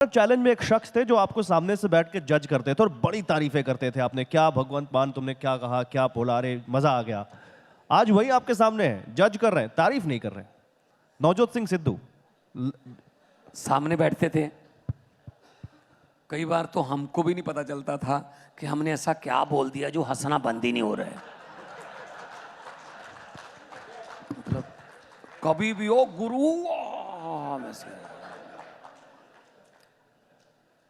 Challenge में एक शख्स थे जो आपको सामने से बैठ के जज करते थे और बड़ी तारीफें करते थे। आपने क्या भगवंत मान, तुमने क्या कहा, क्या बोला, अरे मजा आ गया। आज वही आपके सामने है, जज कर रहे हैं, तारीफ नहीं कर रहे। नवजोत सिंह सिद्धू सामने बैठते थे, कई बार तो हमको भी नहीं पता चलता था कि हमने ऐसा क्या बोल दिया जो हंसना बंद ही नहीं हो रहा है। मतलब कभी भी ओ गुरु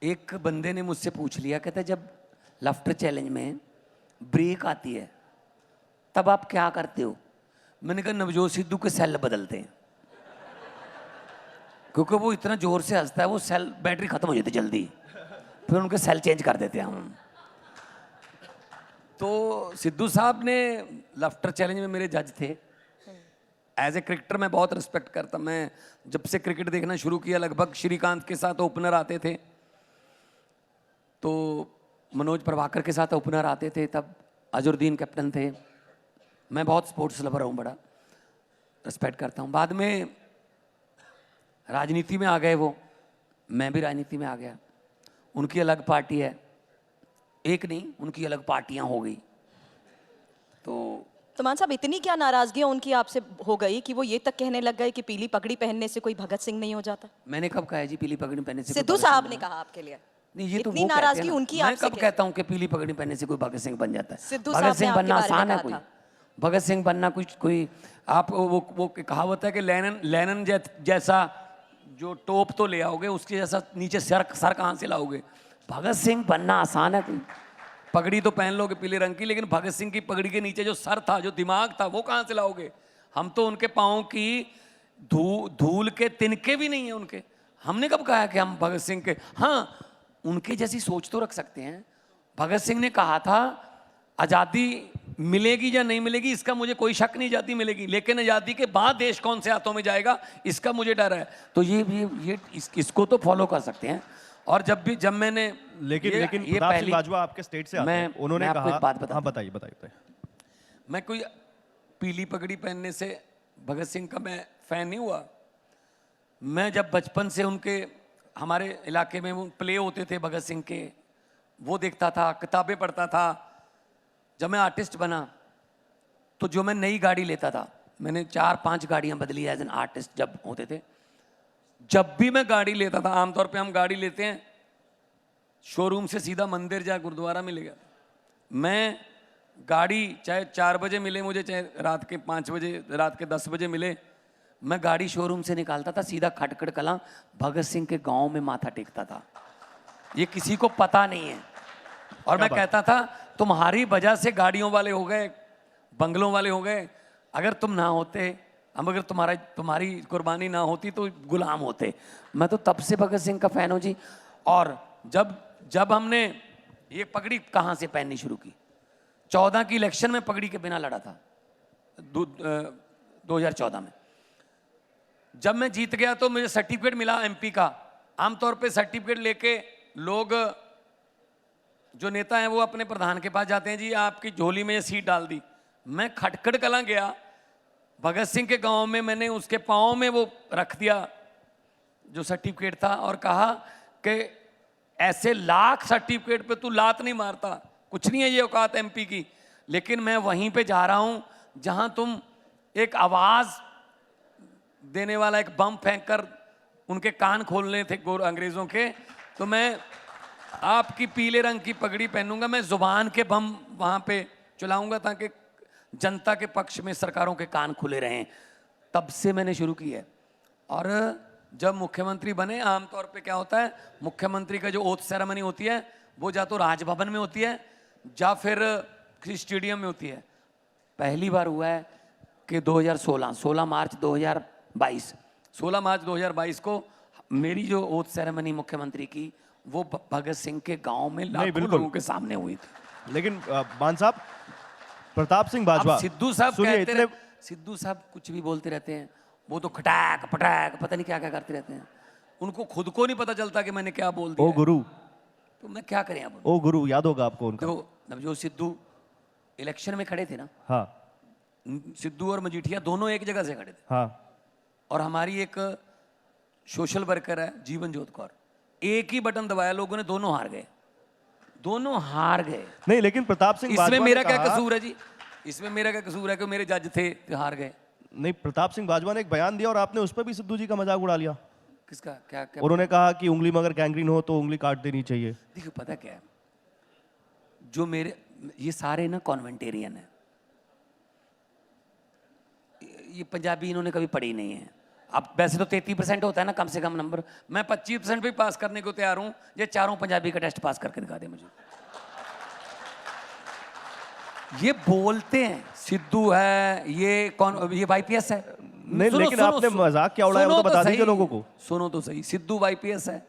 एक बंदे ने मुझसे पूछ लिया, कहता जब लाफ्टर चैलेंज में ब्रेक आती है तब आप क्या करते हो? मैंने कहा नवजोत सिद्धू के सेल बदलते हैं, क्योंकि वो इतना जोर से हंसता है, वो सेल बैटरी खत्म हो जाती जल्दी, फिर उनके सेल चेंज कर देते हैं हम। तो सिद्धू साहब ने लाफ्टर चैलेंज में मेरे जज थे। एज ए क्रिकेटर मैं बहुत रिस्पेक्ट करता। मैं जब से क्रिकेट देखना शुरू किया, लगभग श्रीकांत के साथ ओपनर आते थे, तो मनोज प्रभाकर के साथ ओपनर आते थे, तब अजरुद्दीन कैप्टन थे। मैं बहुत स्पोर्ट्स लवर हूँ, बड़ा रिस्पेक्ट करता हूँ। बाद में राजनीति में आ गए वो, मैं भी राजनीति में आ गया। उनकी अलग पार्टी है, एक नहीं उनकी अलग पार्टियां हो गई। तो मान साहब, इतनी क्या नाराजगी उनकी आपसे हो गई कि वो ये तक कहने लग गए कि पीली पगड़ी पहनने से कोई भगत सिंह नहीं हो जाता? मैंने कब कहा है जी पीली पगड़ी पहनने से? सिद्धू साहब ने कहा आपके लिए। नहीं, ये तो इतनी नाराजगी उनकी मैं आपसे कब कहता हूँ कि पीली पगड़ी पहनने से कोई भगत सिंह बन जाता है? सिद्धू भगत साहब ने सिंह बनना आपके बारे में आसान है? कहा कोई था। भगत सिंह बनना कुछ कोई आप वो कहावत है कि लेनन जैसा जो टोप तो ले आओगे, उसके जैसा नीचे सर कहाँ से लाओगे? भगत सिंह बनना आसान है? कोई पगड़ी तो पहन लोगे पीले रंग की, लेकिन भगत सिंह की पगड़ी के नीचे जो सर था, जो दिमाग था, वो कहाँ से लाओगे? हम तो उनके पाँव की धूल के तिनके भी नहीं है उनके। हमने कब कहा कि हम भगत सिंह के, हाँ उनके जैसी सोच तो रख सकते हैं। भगत सिंह ने कहा था आज़ादी मिलेगी या नहीं मिलेगी इसका मुझे कोई शक नहीं, आज़ादी मिलेगी, लेकिन आज़ादी के बाद देश कौन से हाथों में जाएगा इसका मुझे डर है। तो इसको तो फॉलो कर सकते हैं। और जब मैंने लेकिन प्रताप सिंह बाजवा आपके स्टेट से आते हैं, उन्होंने कहा, हाँ बताइए। मैं कोई पीली पगड़ी पहनने से भगत सिंह का मैं फैन नहीं हुआ। मैं जब बचपन से उनके, हमारे इलाके में वो प्ले होते थे भगत सिंह के, वो देखता था, किताबें पढ़ता था। जब मैं आर्टिस्ट बना तो जो मैं नई गाड़ी लेता था, मैंने 4-5 गाड़ियां बदली एज एन आर्टिस्ट जब होते थे। जब भी मैं गाड़ी लेता था, आमतौर पे हम गाड़ी लेते हैं शोरूम से सीधा मंदिर या गुरुद्वारा मिलेगा, मैं गाड़ी चाहे 4 बजे मिले मुझे, चाहे रात के 5 बजे, रात के 10 बजे मिले, मैं गाड़ी शोरूम से निकालता था, सीधा खटखट कलां भगत सिंह के गांव में माथा टेकता था। ये किसी को पता नहीं है। और मैं कहता था तुम्हारी वजह से गाड़ियों वाले हो गए, बंगलों वाले हो गए, अगर तुम ना होते, हम अगर तुम्हारी कुर्बानी ना होती तो गुलाम होते। मैं तो तब से भगत सिंह का फैन हूँ जी। और जब हमने ये पगड़ी कहाँ से पहननी शुरू की, 14 की इलेक्शन में पगड़ी के बिना लड़ा था 2014 में। जब मैं जीत गया तो मुझे सर्टिफिकेट मिला एमपी का। आमतौर पे सर्टिफिकेट लेके लोग, जो नेता हैं वो अपने प्रधान के पास जाते हैं, जी आपकी झोली में ये सीट डाल दी। मैं खटखट कलां गया भगत सिंह के गांव में, मैंने उसके पाँव में वो रख दिया जो सर्टिफिकेट था, और कहा कि ऐसे लाख सर्टिफिकेट पे तू लात नहीं मारता, कुछ नहीं है ये औकात एमपी की, लेकिन मैं वहीं पे जा रहा हूं जहां तुम एक आवाज देने वाला एक बम फेंक कर उनके कान खोलने थे अंग्रेजों के। तो मैं आपकी पीले रंग की पगड़ी पहनूंगा, मैं जुबान के बम वहां पे चलाऊंगा ताकि जनता के पक्ष में सरकारों के कान खुले रहें। तब से मैंने शुरू की है। और जब मुख्यमंत्री बने, आमतौर पे क्या होता है, मुख्यमंत्री का जो ओथ सेरेमनी होती है वो या तो राजभवन में होती है या फिर किसी स्टेडियम में होती है। पहली बार हुआ है कि 16 मार्च 2022 को मेरी जो ओथ सेरेमनी मुख्यमंत्री की वो भगत सिंह के गांव में लाखों लोगों के सामने हुई थी। लेकिन मान साहब, प्रताप सिंह बाजवा, सिद्धू साहब कहते रहे, सिद्धू साहब कुछ भी बोलते रहते हैं, वो तो खटाक पटाक पता नहीं क्या क्या करते रहते हैं, उनको खुद को नहीं पता चलता कि मैंने क्या बोल दिया। ओ गुरु, तो मैं क्या करें अब? ओ गुरु याद होगा आपको उनका? तो नवजोत सिद्धू इलेक्शन में खड़े थे ना, हाँ, सिद्धू और मजीठिया दोनों एक जगह से खड़े थे। हाँ। और हमारी एक सोशल वर्कर है जीवन जोत कौर, एक ही बटन दबाया लोगों ने, दोनों हार गए, दोनों हार गए। नहीं, लेकिन प्रताप सिंह इसमें बाजवा ने मेरा क्या कहा- कसूर है जी? इसमें मेरा क्या कसूर है कि मेरे जज थे कि हार गए? नहीं, प्रताप सिंह बाजवा ने एक बयान दिया और आपने उस पर भी सिद्धू जी का मजाक उड़ा लिया। किसका? क्या क्या? उन्होंने कहा कि उंगली में अगर गैंग्रीन हो तो उंगली काट देनी चाहिए। देखिए पता क्या है, जो मेरे ये सारे ना कॉन्वेंटेरियन है, ये पंजाबी इन्होंने कभी पढ़ी नहीं है। अब वैसे तो 33% होता है ना कम से कम नंबर, मैं 25% भी पास करने को तैयार हूं। ये चारों पंजाबी का टेस्ट पास करके दिखा दे मुझे। ये बोलते हैं सिद्धू है, ये कौन, ये वाईपीएस है। नहीं, लेकिन आपने मजाक क्या उड़ाया वो तो बता दीजिए लोगों को। सुनो तो सही, सिद्धू वाईपीएस है,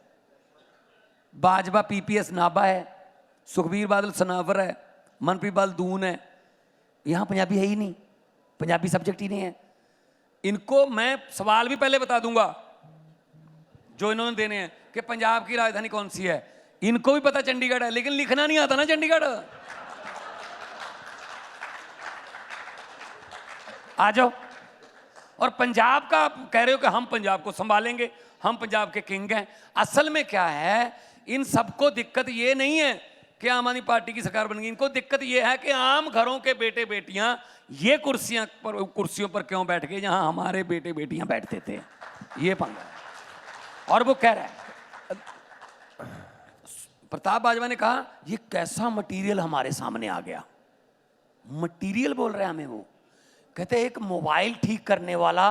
बाजवा पीपीएस नाभा है, सुखबीर बादल सनावर है, मनप्रीत बादल दून है। यहां पंजाबी है ही नहीं, पंजाबी सब्जेक्ट ही नहीं है। इनको मैं सवाल भी पहले बता दूंगा जो इन्होंने देने हैं कि पंजाब की राजधानी कौन सी है। इनको भी पता चंडीगढ़ है, लेकिन लिखना नहीं आता ना चंडीगढ़। आ जाओ। और पंजाब का आप कह रहे हो कि हम पंजाब को संभालेंगे, हम पंजाब के किंग हैं। असल में क्या है, इन सबको दिक्कत ये नहीं है कि आम आदमी पार्टी की सरकार बन गई, इनको दिक्कत ये है कि आम घरों के बेटे बेटियां ये कुर्सियों पर क्यों बैठ गए जहां हमारे बेटे बेटियां बैठते थे। ये पंगा है। और वो कह रहा है, प्रताप बाजवा ने कहा ये कैसा मटेरियल हमारे सामने आ गया। मटेरियल बोल रहे हैं हमें वो, कहते एक मोबाइल ठीक करने वाला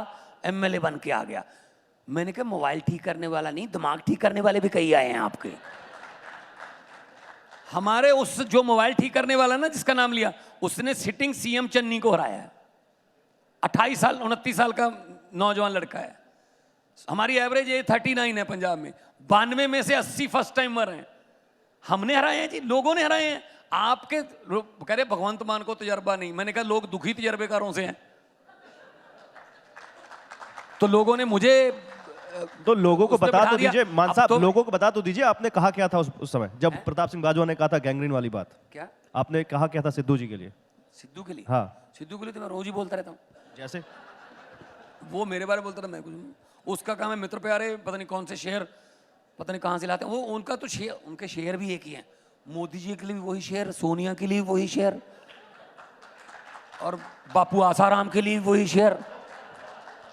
एमएलए बन के आ गया। मैंने कहा मोबाइल ठीक करने वाला नहीं, दिमाग ठीक करने वाले भी कई आए हैं आपके। हमारे उस जो मोबाइल ठीक करने वाला ना जिसका नाम लिया, उसने सिटिंग सीएम चन्नी को हराया है। 28 साल 29 साल का नौजवान लड़का है। हमारी एवरेज एज 39 है पंजाब में, 92 में से 80 फर्स्ट टाइमर हैं। हमने हराए हैं जी, लोगों ने हराए हैं। आपके कह रहे भगवंत मान को तजर्बा नहीं, मैंने कहा लोग दुखी तजर्बेकारों से हैं। तो लोगों ने मुझे तो लोगों को उसमें बता बिठा तो दिया। दीजिए मान अब साहब, तो- लोगों को बता तो दीजिए आपने कहा क्या था उस समय जब प्रताप सिंह बाजवा ने कहा था गैंग्रीन वाली बात। क्या आपने कहा क्या था सिद्धू जी के लिए? सिद्धू के लिए? हाँ, सिद्धू के लिए तो मैं रोज ही बोलता रहता हूँ। जैसे वो मेरे बारे में बोलता था, मैं कुछ, उसका काम है मित्र प्यारे पता नहीं कौन से शेर पता नहीं कहाँ से लाते हैं वो। उनका तो शेर, उनके शेर भी एक ही हैं। मोदी जी के लिए भी वही शेर, सोनिया के लिए वही शेर, और बापू आसाराम के लिए वही शेर,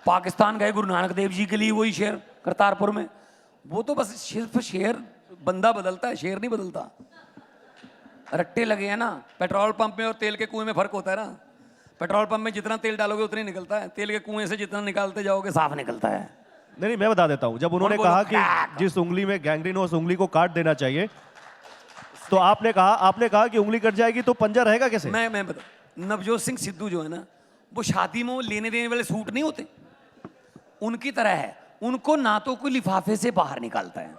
पाकिस्तान गए गुरु नानक देव जी के लिए वही शेर करतारपुर में। वो तो बस सिर्फ शेर, बंदा बदलता है, शेर नहीं बदलता। रट्टे लगे हैं ना। पेट्रोल पंप में और तेल के कुएं में फर्क होता है ना। पेट्रोल पंप में जितना तेल डालोगे उतना ही निकलता है, तेल के कुएं से जितना निकालते जाओगे साफ निकलता है। नहीं, मैं बता देता हूं। जब उन्होंने बोलो, कहा क्या? कि जिस उंगली में गैंग्रीन हो उस उंगली को काट देना चाहिए, तो आपने कहा कि उंगली कट जाएगी तो पंजा रहेगा कैसे? मैं बता, नवजोत सिंह सिद्धू जो है ना, वो शादी में वो लेने देने वाले सूट नहीं होते, उनकी तरह है। उनको ना तो कोई लिफाफे से बाहर निकालता है,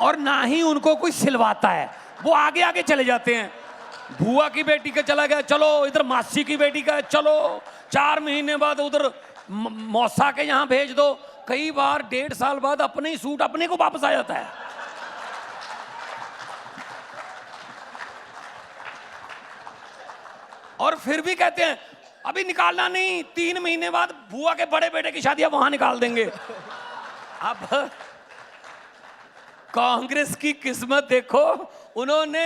और ना ही उनको कोई सिलवाता है। वो आगे आगे चले जाते हैं। बुआ की बेटी का चला गया, चलो इधर मासी की बेटी का, चलो 4 महीने बाद उधर मौसा के यहां भेज दो। कई बार 1.5 साल बाद अपने ही सूट अपने को वापस आ जाता है। और फिर भी कहते हैं अभी निकालना नहीं, 3 महीने बाद बुआ के बड़े बेटे की शादी वहां निकाल देंगे। अब कांग्रेस की किस्मत देखो, उन्होंने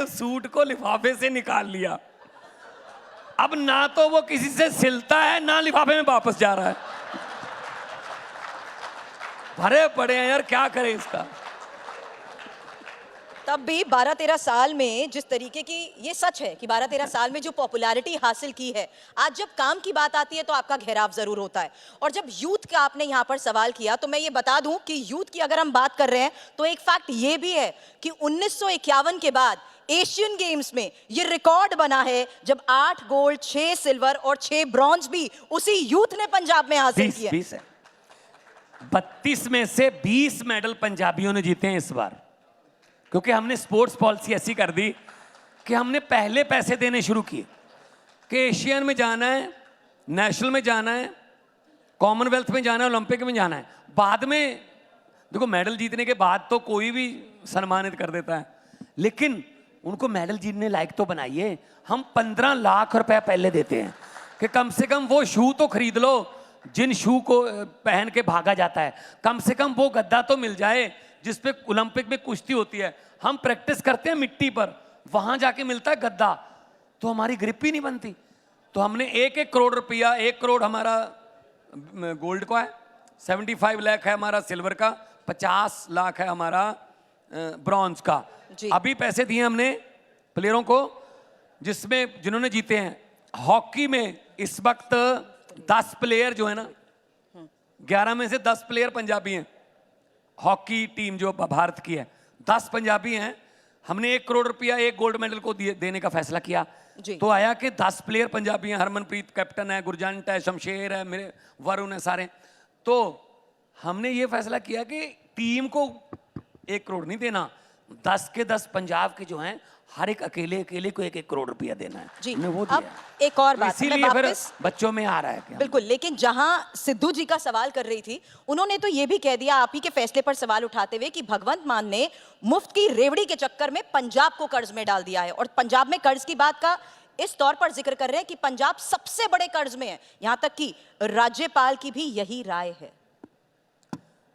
सूट को लिफाफे से निकाल लिया। अब ना तो वो किसी से सिलता है ना लिफाफे में वापस जा रहा है। भरे पड़े हैं यार, क्या करें इसका। तब भी 12-13 साल में जिस तरीके की, ये सच है कि 12-13 साल में जो पॉपुलैरिटी हासिल की है, आज जब काम की बात आती है तो आपका घेराव जरूर होता है। और जब यूथ का आपने यहाँ पर सवाल किया तो मैं ये बता दूं कि यूथ की अगर हम बात कर रहे हैं तो एक फैक्ट ये भी है कि 1951 के बाद एशियन गेम्स में ये रिकॉर्ड बना है जब 8 गोल्ड, 6 सिल्वर और 6 ब्रॉन्ज भी उसी यूथ ने पंजाब में हासिल किए। 20 है। 32 में से 20 मेडल पंजाबियों ने जीते हैं इस बार, क्योंकि हमने स्पोर्ट्स पॉलिसी ऐसी कर दी कि हमने पहले पैसे देने शुरू किए कि एशियन में जाना है, नेशनल में जाना है, कॉमनवेल्थ में जाना है, ओलंपिक में जाना है। बाद में देखो मेडल जीतने के बाद तो कोई भी सम्मानित कर देता है, लेकिन उनको मेडल जीतने लायक तो बनाइए। हम 15 लाख रुपए पहले देते हैं कि कम से कम वो शू तो खरीद लो जिन शू को पहन के भागा जाता है, कम से कम वो गद्दा तो मिल जाए जिसपे ओलंपिक में कुश्ती होती है। हम प्रैक्टिस करते हैं मिट्टी पर, वहां जाके मिलता है गद्दा, तो हमारी ग्रिप ही नहीं बनती। तो हमने 1-1 करोड़ रुपया, 1 करोड़ हमारा गोल्ड का है, 75 लाख है हमारा सिल्वर का, 50 लाख है हमारा ब्रॉन्ज का। जी। अभी पैसे दिए हमने प्लेयरों को जिसमें जिन्होंने जीते हैं। हॉकी में इस वक्त 10 प्लेयर जो है ना, 11 में से 10 प्लेयर पंजाबी हैं। हॉकी टीम जो भारत की है 10 पंजाबी हैं। हमने 1 करोड़ रुपया एक गोल्ड मेडल को देने का फैसला किया। जी। तो आया कि 10 प्लेयर पंजाबी हैं। हरमनप्रीत कैप्टन है, गुरजंट है, शमशेर है, मेरे वरुण है, सारे। तो हमने ये फैसला किया कि टीम को 1 करोड़ नहीं देना, 10 के 10 पंजाब के जो हैं हर एक अकेले को 1-1 करोड़ रुपया देना है। जी। हमने वो अब दिया। एक और तो बात, मैं इसीलिए फिर वापस बच्चों में आ रहा है कि हम- बिल्कुल, लेकिन जहां सिद्धू जी का सवाल कर रही थी, उन्होंने तो ये भी कह दिया आप ही के फैसले पर सवाल उठाते हुए कि भगवंत मान ने मुफ्त की रेवड़ी के चक्कर में पंजाब को कर्ज में डाल दिया है। और पंजाब में कर्ज की बात का इस तौर पर जिक्र कर रहे हैं कि पंजाब सबसे बड़े कर्ज में है, यहां तक कि राज्यपाल की भी यही राय है।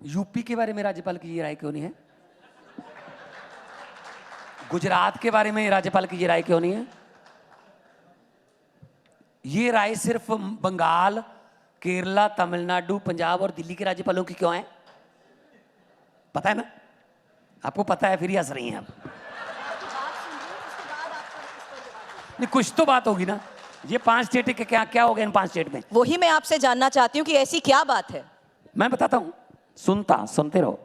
यूपी के बारे में राज्यपाल की ये राय क्यों नहीं है? गुजरात के बारे में राज्यपाल की ये राय क्यों नहीं है? ये राय सिर्फ बंगाल, केरला, तमिलनाडु, पंजाब और दिल्ली के राज्यपालों की क्यों है? पता है ना? आपको पता है, फिर ही हंस रही हैं आप। नहीं, कुछ तो बात होगी ना। ये 5 स्टेट के क्या क्या हो गया इन 5 स्टेट में? वही मैं आपसे जानना चाहती हूं कि ऐसी क्या बात है। मैं बताता हूं, सुनते रहो।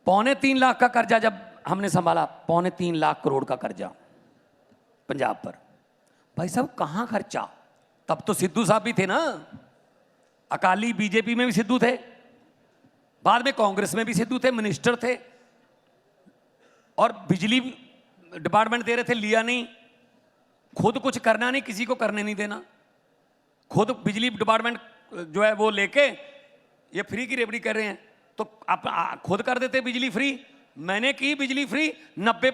3.25 लाख का कर्जा जब हमने संभाला, 3.25 लाख करोड़ का कर्जा पंजाब पर। भाई साहब कहां खर्चा? तब तो सिद्धू साहब भी थे ना, अकाली बीजेपी में भी सिद्धू थे, बाद में कांग्रेस में भी सिद्धू थे, मिनिस्टर थे, और बिजली डिपार्टमेंट दे रहे थे, लिया नहीं। खुद कुछ करना नहीं, किसी को करने नहीं देना। खुद बिजली डिपार्टमेंट जो है वो लेके ये फ्री की रेवड़ी कर रहे हैं। तो आप खुद कर देते बिजली फ्री। मैंने की बिजली फ्री, 90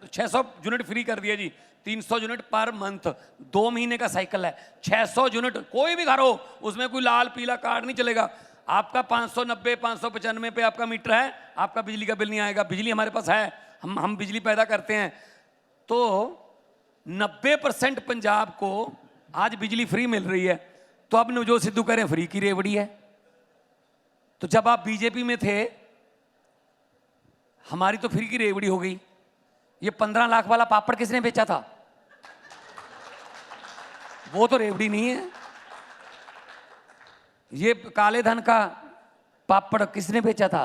600 यूनिट फ्री कर दिया जी, 300 यूनिट पर मंथ, 2 महीने का साइकिल है। 600 यूनिट, कोई भी घर हो उसमें कोई लाल पीला कार्ड नहीं चलेगा। आपका 590 595 पे आपका मीटर है, आपका बिजली का बिल नहीं आएगा। बिजली हमारे पास है, हम बिजली पैदा करते हैं। तो 90% पंजाब को आज बिजली फ्री मिल रही है। तो अब नवजोत सिद्धू कह रहे हैं फ्री की रेवड़ी है। तो जब आप बीजेपी में थे, हमारी तो फ्री की रेवड़ी हो गई। ये 15 लाख वाला पापड़ किसने बेचा था? वो तो रेवड़ी नहीं है। ये काले धन का पापड़ किसने बेचा था?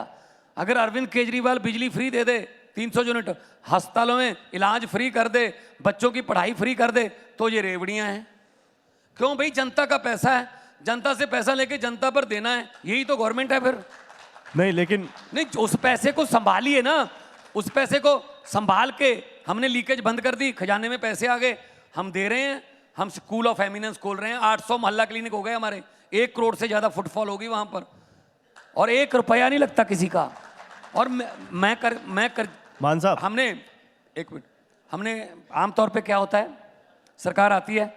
अगर अरविंद केजरीवाल बिजली फ्री दे दे, 300 यूनिट, अस्पतालों में इलाज फ्री कर दे, बच्चों की पढ़ाई फ्री कर दे, तो ये रेवड़ियां हैं। क्यों भाई? जनता का पैसा है, जनता से पैसा लेके जनता पर देना है, यही तो गवर्नमेंट है। फिर नहीं, लेकिन नहीं, उस पैसे को संभालिए ना। उस पैसे को संभाल के हमने लीकेज बंद कर दी, खजाने में पैसे आ गए, हम दे रहे हैं। हम स्कूल ऑफ एमिनेंस खोल रहे हैं, 800 मोहल्ला क्लिनिक हो गए हमारे, 1 करोड़ से ज्यादा फुटफॉल होगी वहां पर, और 1 रुपया नहीं लगता किसी का। और मैं कर मान साहब, हमने, एक मिनट, हमने आमतौर पे क्या होता है, सरकार आती है,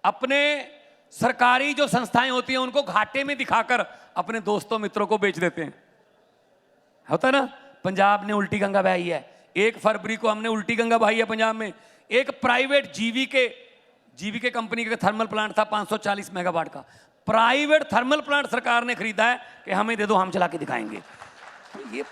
अपने सरकारी जो संस्थाएं होती हैं उनको घाटे में दिखाकर अपने दोस्तों मित्रों को बेच देते हैं। होता है ना? पंजाब ने उल्टी गंगा बहाई है, 1 फरवरी को हमने उल्टी गंगा बहाई है पंजाब में। एक प्राइवेट जीवीके कंपनी का थर्मल प्लांट था 540 मेगावाट का, प्राइवेट थर्मल प्लांट सरकार ने खरीदा है कि हमें दे दो, हम चला के दिखाएंगे। तो ये